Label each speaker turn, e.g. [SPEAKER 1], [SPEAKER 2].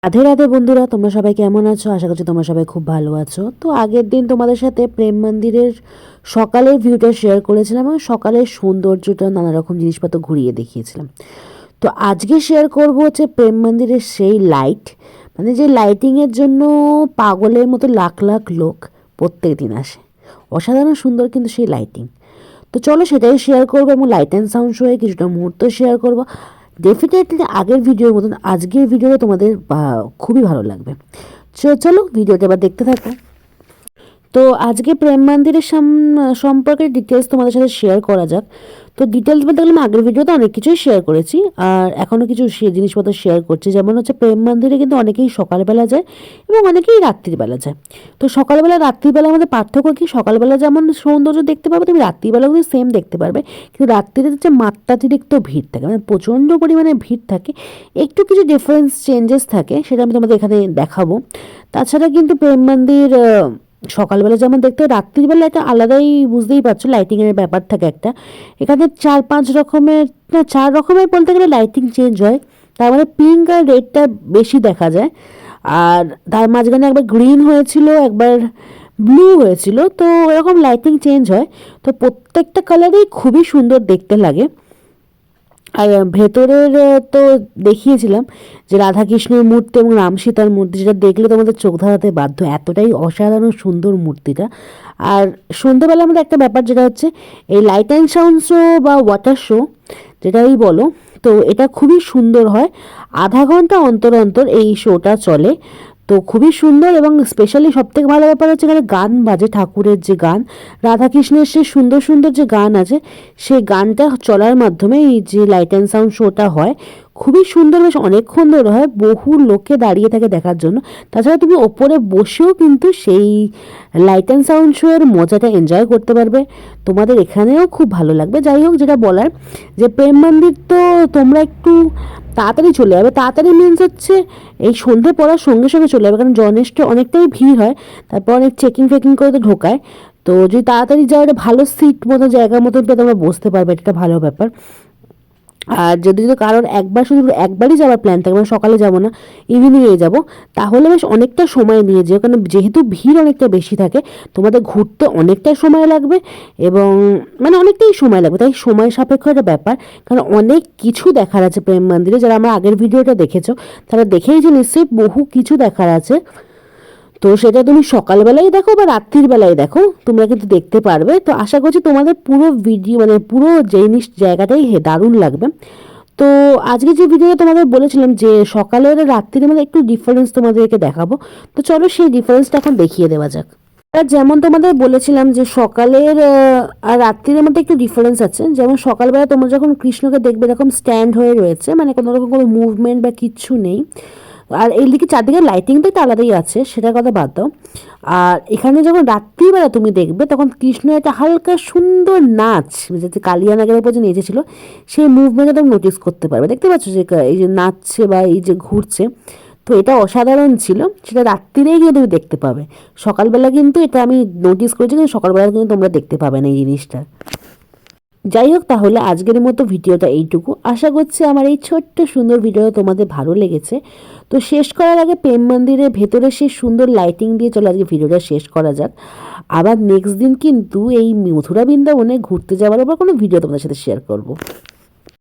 [SPEAKER 1] রাধে রাধে বন্ধুরা, তোমরা সবাই কেমন আছো? আশা করছি তোমরা সবাই খুব ভালো আছো। তো আগের দিন তোমাদের সাথে প্রেম মন্দিরের সকালের ভিউটা শেয়ার করেছিলাম এবং সকালের সৌন্দর্যটা নানা রকম জিনিসপত্র ঘুরিয়ে দেখিয়েছিলাম। তো আজকে শেয়ার করব হচ্ছে প্রেম মন্দিরের সেই লাইট, মানে যে লাইটিংয়ের জন্য পাগলের মতো লাখ লাখ লোক প্রত্যেক দিন আসে। অসাধারণ সুন্দর কিন্তু সেই লাইটিং। তো চলো সেটাই শেয়ার করবো এবং লাইট অ্যান্ড সাউন্ড শোয়ে কিছুটা মুহূর্ত শেয়ার করবো। ডেফিনেটলি আগের ভিডিওর মতন আজকের ভিডিওটা তোমাদের খুবই ভালো লাগবে। চলো ভিডিওটা এবার দেখতে থাকো। তো আজকে প্রেম মন্দিরের সম্পর্কে ডিটেলস তোমাদের সাথে শেয়ার করা যাক। তো ডিটেলস বলতে গেলে আমি আগের ভিডিওতে অনেক কিছুই শেয়ার করেছি, আর এখনও কিছু জিনিসপত্র শেয়ার করছি। যেমন হচ্ছে প্রেম মন্দিরে কিন্তু অনেকেই সকালবেলা যায় এবং অনেকেই রাত্রিবেলা যায়। তো সকালবেলা রাত্রিবেলার মধ্যে পার্থক্য কি? সকালবেলা যেমন সৌন্দর্য দেখতে পাবে, তুমি রাত্রিবেলাও কিন্তু সেম দেখতে পারবে, কিন্তু রাত্রিতে যে মাত্রাতিরিক্ত ভিড় থাকে, মানে প্রচণ্ড পরিমাণে ভিড় থাকে। একটু কিছু ডিফারেন্স চেঞ্জেস থাকে, সেটা আমি তোমাদের এখানে দেখাবো। তাছাড়া কিন্তু প্রেম মন্দির সকালবেলা যেমন দেখতে, রাত্রিবেলা একটা আলাদাই, বুঝতেই পারছো লাইটিংয়ের ব্যাপার থাকে একটা। এখানে 4-5 রকমের, না 4 রকমের বলতে গেলে লাইটিং চেঞ্জ হয়। তার মানে পিঙ্ক আর রেডটা বেশি দেখা যায়, আর তার মাঝখানে একবার গ্রিন হয়েছিল, একবার ব্লু হয়েছিল। তো এরকম লাইটিং চেঞ্জ হয়। তো প্রত্যেকটা কালারই খুবই সুন্দর দেখতে লাগে। আর ভেতরের তো দেখিয়েছিলাম যে রাধাকৃষ্ণের মূর্তি এবং রাম সীতার মূর্তি, যেটা দেখলে তোমাদের চোখ ধাঁধাতে বাধ্য, এতটাই অসাধারণ সুন্দর মূর্তিটা। আর সন্ধ্যেবেলা আমাদের একটা ব্যাপার যেটা হচ্ছে এই লাইট অ্যান্ড সাউন্ড শো বা ওয়াটার শো যেটাই বলো, তো এটা খুবই সুন্দর হয়। আধা ঘন্টা অন্তর অন্তর এই শোটা চলে। তো খুবই সুন্দর, এবং স্পেশালি সবথেকে ভালো ব্যাপার হচ্ছে এখানে গান বাজে, ঠাকুরের যে গান, রাধাকৃষ্ণের সে সুন্দর সুন্দর যে গান আছে, সেই গানটা চলার মাধ্যমে এই যে লাইট অ্যান্ড সাউন্ড শোটা হয় খুবই সুন্দর, বেশ অনেকক্ষণ ধরে হয়, বহু লোকে দাঁড়িয়ে থাকে দেখার জন্য। তাছাড়া তুমি ওপরে বসেও কিন্তু সেই লাইট অ্যান্ড সাউন্ড শো এর মজাটা এনজয় করতে পারবে। তোমাদের এখানেও খুব ভালো লাগবে। যাই হোক, যেটা বলার যে প্রেম মন্দির তো তোমরা একটু তাড়াতাড়ি চলে যাবে। তাড়াতাড়ি মিনস হচ্ছে এই সন্ধে পড়ার সঙ্গে সঙ্গে চলে যাবে, কারণ জনেষ্ট অনেকটাই ভিড় হয়, তারপর অনেক চেকিং ফেকিং করে তো ঢোকায়। তো যদি তাড়াতাড়ি যাও, একটা ভালো সিট মতো জায়গা মতন পেয়ে তোমরা বসতে পারবে, এটা ভালো ব্যাপার। আর যদি তো কারোর একবার, শুধু একবারই যাওয়ার প্ল্যান থাকে, মানে সকালে যাবো না ইভিনিংয়ে যাবো, তাহলে বেশ অনেকটা সময় নিয়ে যেও, কারণ যেহেতু ভিড় অনেকটা বেশি থাকে তোমাদের ঘুরতে অনেকটাই সময় লাগবে, এবং মানে অনেকটাই সময় লাগবে। তাই সময় সাপেক্ষ একটা ব্যাপার, কারণ অনেক কিছু দেখার আছে প্রেম মন্দিরে। যারা আমার আগের ভিডিওটা দেখেছো তারা দেখেই যে নিশ্চয়ই বহু কিছু দেখার আছে। তো সেটা তুমি সকালবেলায় দেখো বা রাত্রির বেলায় দেখো, তোমরা কিন্তু দেখতে পারবে। তো আশা করছি তোমাদের পুরো ভিডিও, মানে পুরো জিনিস জায়গাটাই দারুণ লাগবে। তো আজকে যে ভিডিওটা তোমাদের বলেছিলাম যে সকালের রাত্রির মধ্যে একটু ডিফারেন্স তোমাদেরকে দেখাবো, তো চলো সেই ডিফারেন্সটা এখন দেখিয়ে দেওয়া যাক। আর যেমন তোমাদের বলেছিলাম যে সকালের আর রাত্রির মধ্যে একটু ডিফারেন্স আছে। যেমন সকালবেলা তোমরা যখন কৃষ্ণকে দেখবে এরকম স্ট্যান্ড হয়ে রয়েছে, মানে কোনো রকম কোনো মুভমেন্ট বা কিচ্ছু নেই। আর এইদিকে চারদিকে লাইটিং তো একটু আলাদাই আছে, সেটার কথা বাদ দাও। আর এখানে যখন রাত্রিবেলা তুমি দেখবে তখন কৃষ্ণ একটা হালকা সুন্দর নাচ, যে কালিয়া নাগের উপর যে নেচেছিল সেই মুভমেন্টটা তুমি নোটিস করতে পারবে। দেখতে পাচ্ছ যে এই যে নাচছে বা এই যে ঘুরছে, তো এটা অসাধারণ ছিল। সেটা রাত্রিরেই গিয়ে তুমি দেখতে পাবে। সকালবেলা কিন্তু এটা আমি নোটিস করেছি, কিন্তু সকালবেলা কিন্তু তোমরা দেখতে পাবে না এই জিনিসটা। যাই হোক, তাহলে আজকের মতো ভিডিওটা এইটুকু। আশা করছি আমার এই ছোট্ট সুন্দর ভিডিওটা তোমাদের ভালো লেগেছে। তো শেষ করার আগে প্রেম মন্দিরের ভেতরে সেই সুন্দর লাইটিং দিয়ে চলে আজকে ভিডিওটা শেষ করা যাক। আবার নেক্সট দিন কিন্তু এই মথুরা বৃন্দাবনে ঘুরতে যাওয়ার আবার কোনো ভিডিও তোমাদের সাথে শেয়ার করব।